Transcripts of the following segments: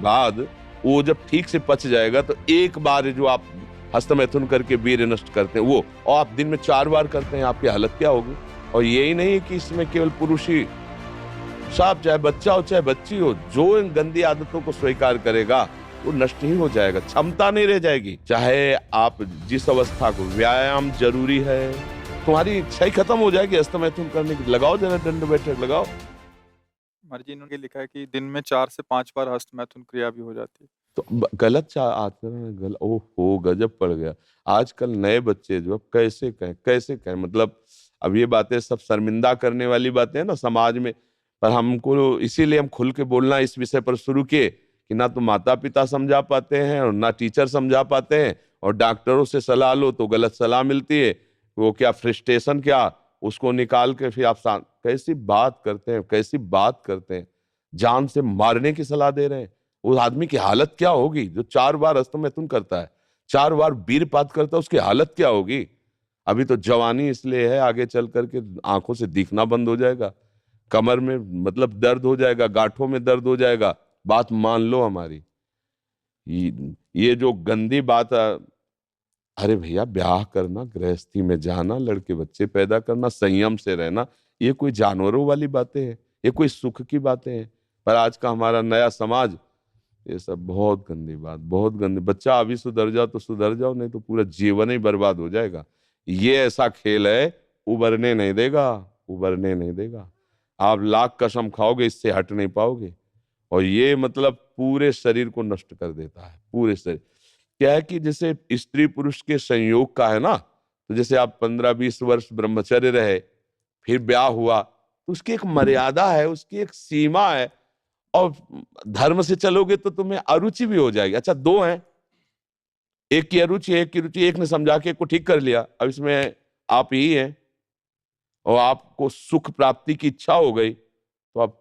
बाद वो जब ठीक से पच जाएगा तो एक बार जो आप हस्तमैथुन करके वीर्य नष्ट करते हैं वो, और आप दिन में 4 बार करते हैं, आपकी हालत क्या होगी। और यही नहीं है कि इसमें केवल पुरुष ही, साफ चाहे बच्चा हो चाहे बच्ची हो, जो इन गंदी आदतों को स्वीकार करेगा वो नष्ट ही हो जाएगा, क्षमता नहीं रह जाएगी। चाहे आप जिस अवस्था को, व्यायाम जरूरी है, तुम्हारी इच्छा ही खत्म हो जाएगी हस्तमैथुन करने की। लगाओ जरा दंड बैठक लगाओ। जी ने लिखा है कि दिन में 4 से 5 बार हस्तमैथुन क्रिया भी हो जाती है। तो गलत आचरण है, ओहो गजब पड़ गया। आजकल नए बच्चे जो, अब कैसे कहें, मतलब अब ये बातें सब शर्मिंदा करने वाली बातें हैं ना समाज में, पर हमको इसीलिए हम खुल के बोलना इस विषय पर शुरू किए कि ना तो माता पिता समझा पाते हैं और ना टीचर समझा पाते हैं, और डॉक्टरों से सलाह लो तो गलत सलाह मिलती है। वो क्या फ्रस्ट्रेशन, क्या उसको निकाल के फिर आप कैसी बात करते हैं, जान से मारने की सलाह दे रहे हैं। उस आदमी की हालत क्या होगी जो 4 बार हस्तमैथुन करता है, 4 बार वीरपात करता है, उसकी हालत क्या होगी। अभी तो जवानी इसलिए है, आगे चल करके आंखों से दिखना बंद हो जाएगा, कमर में मतलब दर्द हो जाएगा, गांठों में दर्द हो जाएगा। बात मान लो हमारी। ये जो गंदी बात अरे भैया, ब्याह करना, गृहस्थी में जाना, लड़के बच्चे पैदा करना, संयम से रहना, ये कोई जानवरों वाली बातें हैं, ये कोई सुख की बातें हैं। पर आज का हमारा नया समाज, ये सब बहुत गंदी बात, बहुत गंदी। बच्चा अभी सुधर जाओ तो सुधर जाओ, नहीं तो पूरा जीवन ही बर्बाद हो जाएगा। ये ऐसा खेल है, उबरने नहीं देगा, उबरने नहीं देगा। आप लाख कसम खाओगे, इससे हट नहीं पाओगे। और ये मतलब पूरे शरीर को नष्ट कर देता है, पूरे शरीर। क्या है कि जैसे स्त्री पुरुष के संयोग का है ना, तो जैसे आप 15-20 वर्ष ब्रह्मचर्य रहे, फिर ब्याह हुआ, तो उसकी एक मर्यादा है, उसकी एक सीमा है। और धर्म से चलोगे तो तुम्हें अरुचि भी हो जाएगी। अच्छा, 2 हैं, एक की अरुचि एक की रुचि, एक ने समझा के एक को ठीक कर लिया, अब इसमें आप ही हैं, और आपको सुख प्राप्ति की इच्छा हो गई, तो आप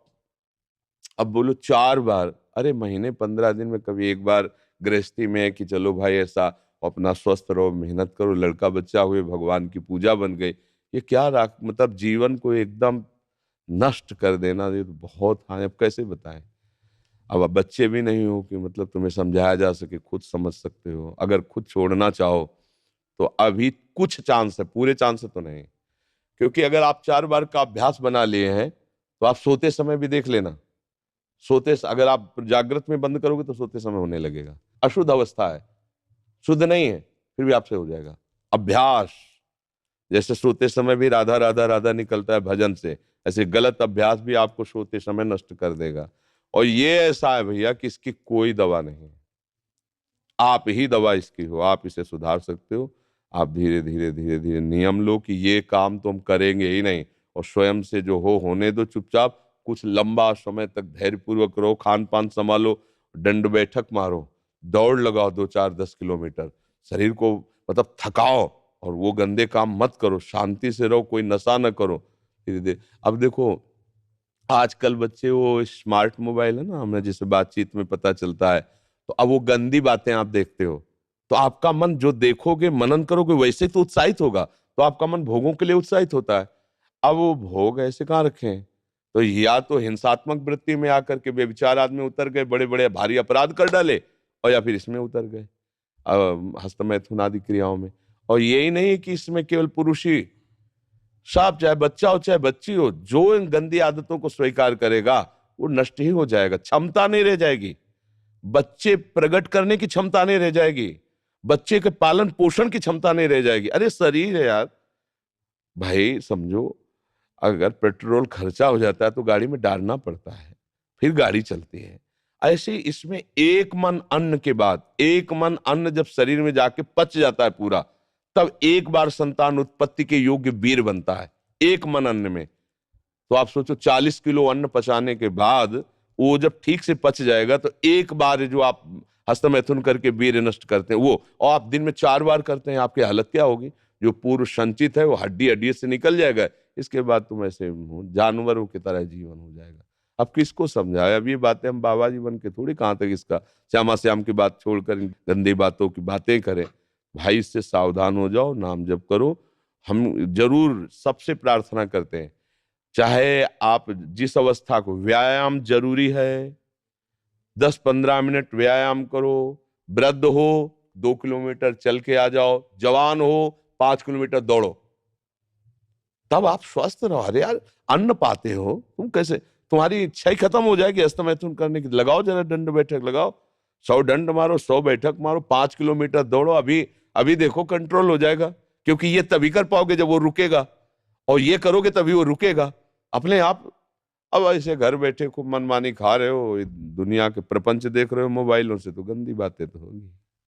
अब बोलो 4 बार, अरे महीने 15 दिन में कभी एक बार गृहस्थी में है कि चलो भाई ऐसा, अपना स्वस्थ रहो, मेहनत करो, लड़का बच्चा हुए, भगवान की पूजा बन गई। ये क्या मतलब जीवन को एकदम नष्ट कर देना, ये तो बहुत हानि। अब कैसे बताएं। अब आप बच्चे भी नहीं हो कि मतलब तुम्हें समझाया जा सके, खुद समझ सकते हो। अगर खुद छोड़ना चाहो तो अभी कुछ चांस है, पूरे चांस तो नहीं। क्योंकि अगर आप 4 बार का अभ्यास बना लिए हैं तो आप सोते समय भी देख लेना, अगर आप जागृत में बंद करोगे तो सोते समय होने लगेगा। अशुद्ध अवस्था है, शुद्ध नहीं है, फिर भी आपसे हो जाएगा। अभ्यास, जैसे सोते समय भी राधा राधा राधा निकलता है भजन से, ऐसे गलत अभ्यास भी आपको सोते समय नष्ट कर देगा। और ये ऐसा है भैया कि इसकी कोई दवा नहीं है, आप ही दवा इसकी हो, आप इसे सुधार सकते हो। आप धीरे धीरे धीरे धीरे नियम लो कि ये काम तो हम करेंगे ही नहीं, और स्वयं से जो हो होने दो चुपचाप। कुछ लंबा समय तक धैर्यपूर्वक रहो, खान पान संभालो, दंड बैठक मारो, दौड़ लगाओ 2-4-10 किलोमीटर, शरीर को मतलब थकाओ, और वो गंदे काम मत करो, शांति से रहो, कोई नशा न करो। धीरे धीरे अब देखो, आजकल बच्चे वो स्मार्ट मोबाइल है ना, हमें जैसे बातचीत में पता चलता है, तो अब वो गंदी बातें आप देखते हो, तो आपका मन जो देखोगे, मनन करोगे, वैसे तो उत्साहित होगा, तो आपका मन भोगों के लिए उत्साहित होता है। अब वो भोग ऐसे कहाँ रखे हैं, तो या तो हिंसात्मक वृत्ति में आकर के बेविचार आदमी उतर गए, बड़े बड़े भारी अपराध कर डाले, और या फिर इसमें उतर गए, हस्तमैथुन आदि क्रियाओं में। और यही नहीं कि इसमें केवल पुरुष ही, साफ चाहे बच्चा हो चाहे बच्ची हो, जो इन गंदी आदतों को स्वीकार करेगा वो नष्ट ही हो जाएगा, क्षमता नहीं रह जाएगी। बच्चे प्रकट करने की क्षमता नहीं रह जाएगी, बच्चे के पालन पोषण की क्षमता नहीं रह जाएगी। अरे शरीर है यार भाई, समझो, अगर पेट्रोल खर्चा हो जाता है तो गाड़ी में डालना पड़ता है, फिर गाड़ी चलती है। ऐसे इसमें एक मन अन्न के बाद, एक मन अन्न जब शरीर में जाके पच जाता है पूरा, तब एक बार संतान उत्पत्ति के योग्य वीर बनता है, एक मन अन्न में। तो आप सोचो 40 किलो अन्न पचाने के बाद वो जब ठीक से पच जाएगा तो एक बार जो आप हस्तमैथुन करके वीर्य नष्ट करते हैं वो, और आप दिन में 4 बार करते हैं, आपकी हालत क्या होगी। जो पूर्व संचित है वो हड्डी हड्डी से निकल जाएगा, इसके बाद तुम ऐसे जानवरों की तरह जीवन हो जाएगा। अब किसको समझाए, अब ये बातें हम बाबा जी बन के थोड़ी कहाँ तक इसका श्यामा श्याम की बात छोड़कर इन गंदी बातों की बातें करें। भाई इससे सावधान हो जाओ, नाम जप करो। हम जरूर सबसे प्रार्थना करते हैं, चाहे आप जिस अवस्था को, व्यायाम जरूरी है, 10-15 मिनट व्यायाम करो, वृद्ध हो 2 किलोमीटर चल के आ जाओ, जवान हो 5 किलोमीटर दौड़ो, तब आप स्वस्थ रहो। अरे यार, अन्न पाते हो तुम, कैसे तुम्हारी इच्छा ही खत्म हो जाएगी हस्तमैथुन करने की। लगाओ जरा दंड बैठक लगाओ, 100 दंड मारो, 100 बैठक मारो, 5 किलोमीटर दौड़ो। अभी अभी देखो कंट्रोल हो जाएगा, क्योंकि ये तभी कर पाओगे जब वो रुकेगा, और ये करोगे तभी वो रुकेगा अपने आप। अब ऐसे घर बैठे खूब मनमानी खा रहे हो, दुनिया के प्रपंच देख रहे हो मोबाइलों से, तो गंदी बातें तो होगी।